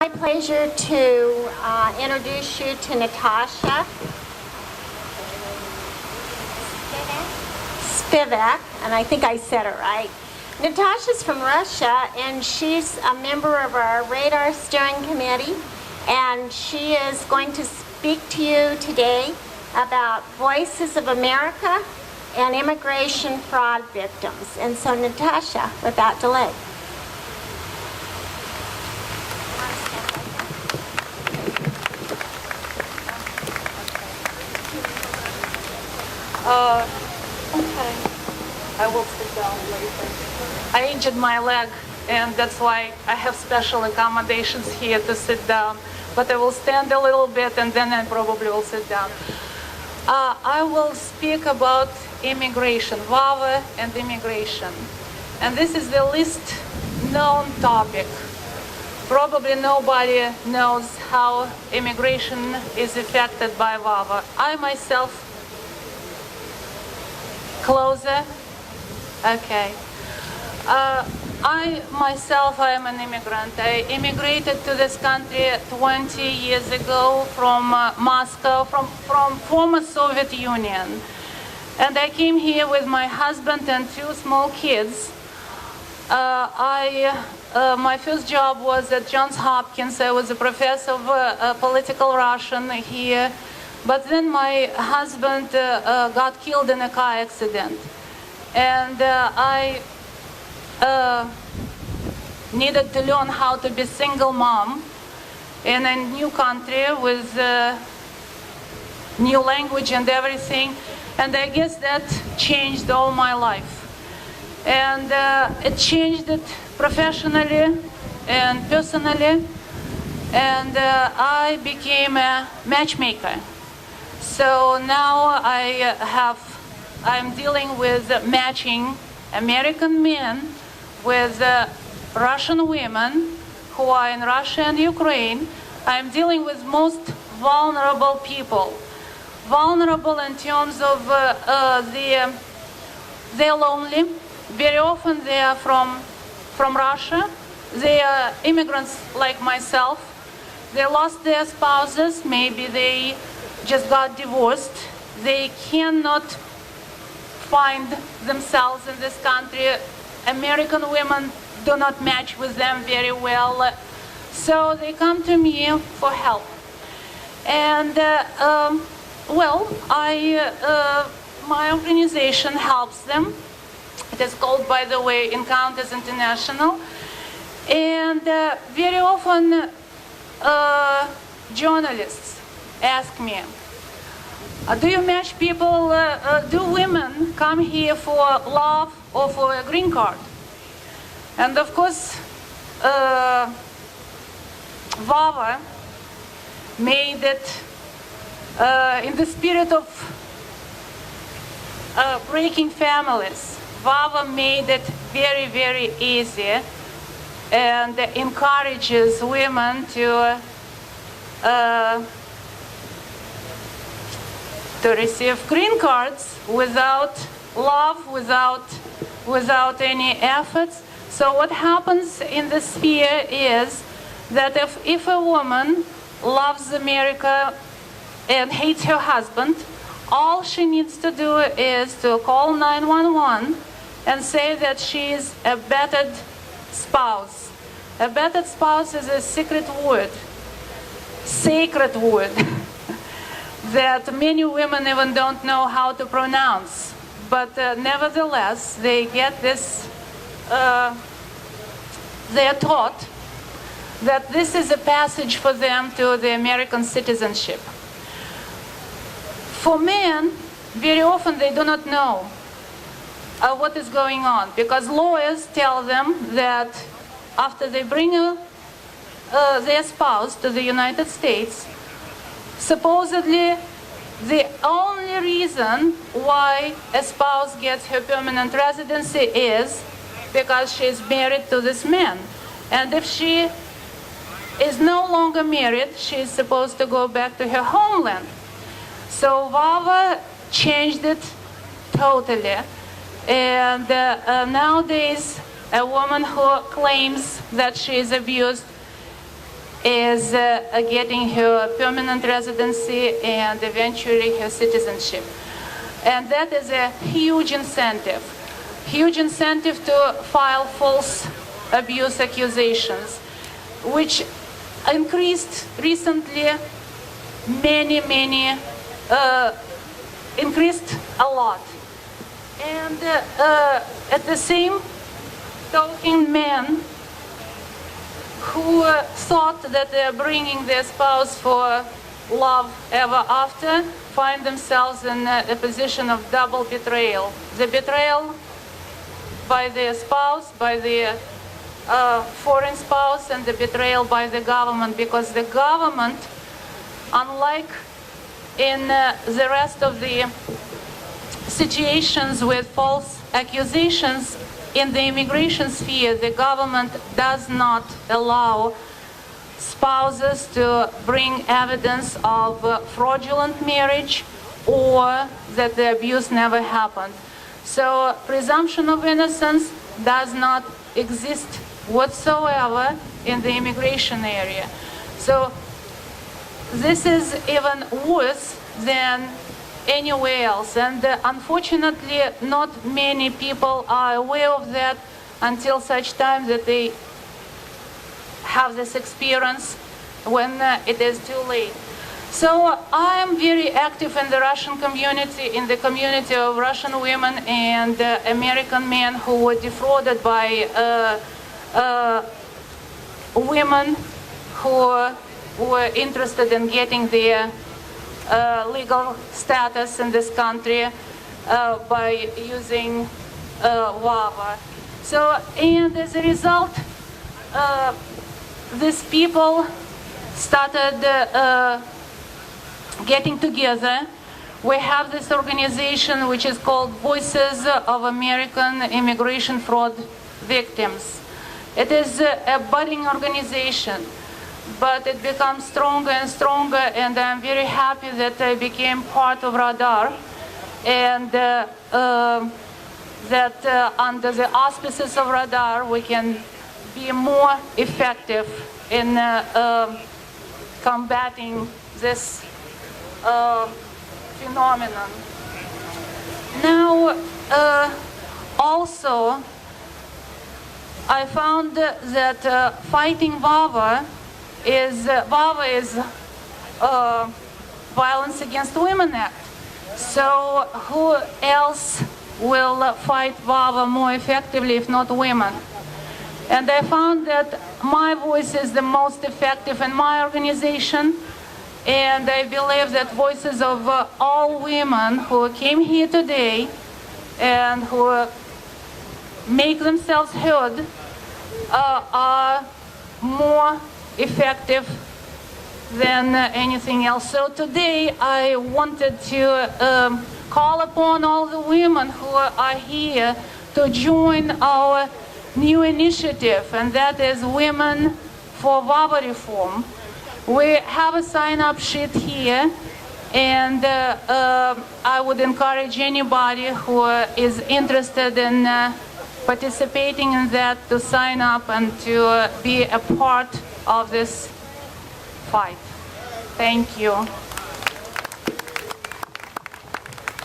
My pleasure to introduce you to Natasha Spivak, and I think I said it right. Natasha's from Russia, and she's a member of our Radar Steering Committee, and she is going to speak to you today about Voices of America and immigration fraud victims. And so, Natasha, without delay. Okay. I will sit down later. I injured my leg, and that's why I have special accommodations here to sit down. But I will stand a little bit, and then I probably will sit down. I will speak about immigration, VAWA and immigration. And this is the least known topic. Probably nobody knows how immigration is affected by VAWA. I myself Closer? Okay. I am an immigrant. I immigrated to this country 20 years ago from Moscow, from former Soviet Union. And I came here with my husband and two small kids. My first job was at Johns Hopkins. I was a professor of political Russian here. But then my husband got killed in a car accident. And I needed to learn how to be single mom in a new country with new language and everything. And I guess that changed all my life. And it changed it professionally and personally. And I became a matchmaker. So now I'm dealing with matching American men with Russian women who are in Russia and Ukraine. I'm dealing with most vulnerable people. Vulnerable in terms of they're lonely. Very often they are from Russia. They are immigrants like myself. They lost their spouses. Maybe they just got divorced. They cannot find themselves in this country. American women do not match with them very well. So they come to me for help. And my organization helps them. It is called, by the way, Encounters International. And very often journalists ask me, do you match people, do women come here for love or for a green card? And of course, VAWA made it in the spirit of breaking families. VAWA made it very, very easy and encourages women to receive green cards without love, without any efforts. So what happens in this sphere is that if a woman loves America and hates her husband, all she needs to do is to call 911 and say that she is a battered spouse. A battered spouse is a secret word, sacred word, that many women even don't know how to pronounce. But nevertheless, they get this, they're taught that this is a passage for them to the American citizenship. For men, very often they do not know what is going on, because lawyers tell them that after they bring their spouse to the United States, supposedly the only reason why a spouse gets her permanent residency is because she is married to this man. And if she is no longer married, she is supposed to go back to her homeland. So VAWA changed it totally. And nowadays, a woman who claims that she is abused is getting her permanent residency and eventually her citizenship. And that is a huge incentive to file false abuse accusations, which increased recently increased a lot. And at the same token, men who thought that they're bringing their spouse for love ever after find themselves in a position of double betrayal. The betrayal by their spouse, by their foreign spouse, and the betrayal by the government, because the government, unlike in the rest of the situations with false accusations, in the immigration sphere, the government does not allow spouses to bring evidence of fraudulent marriage or that the abuse never happened. So presumption of innocence does not exist whatsoever in the immigration area. So this is even worse than anywhere else, and unfortunately not many people are aware of that until such time that they have this experience when it is too late. So I am very active in the Russian community, in the community of Russian women and American men who were defrauded by women who were interested in getting their legal status in this country by using VAWA. So, and as a result, these people started getting together. We have this organization which is called Voices of American Immigration Fraud Victims. It is a budding organization, but it becomes stronger and stronger, and I'm very happy that I became part of Radar, and that under the auspices of Radar we can be more effective in combating this phenomenon. Now, also, I found that fighting VAWA is Violence Against Women Act. So who else will fight VAWA more effectively if not women? And I found that my voice is the most effective in my organization, and I believe that voices of all women who came here today and who make themselves heard are more effective than anything else. So today I wanted to call upon all the women who are here to join our new initiative, and that is Women for VAWA Reform. We have a sign-up sheet here, and I would encourage anybody who is interested in participating in that to sign up and to be a part of this fight. Thank you.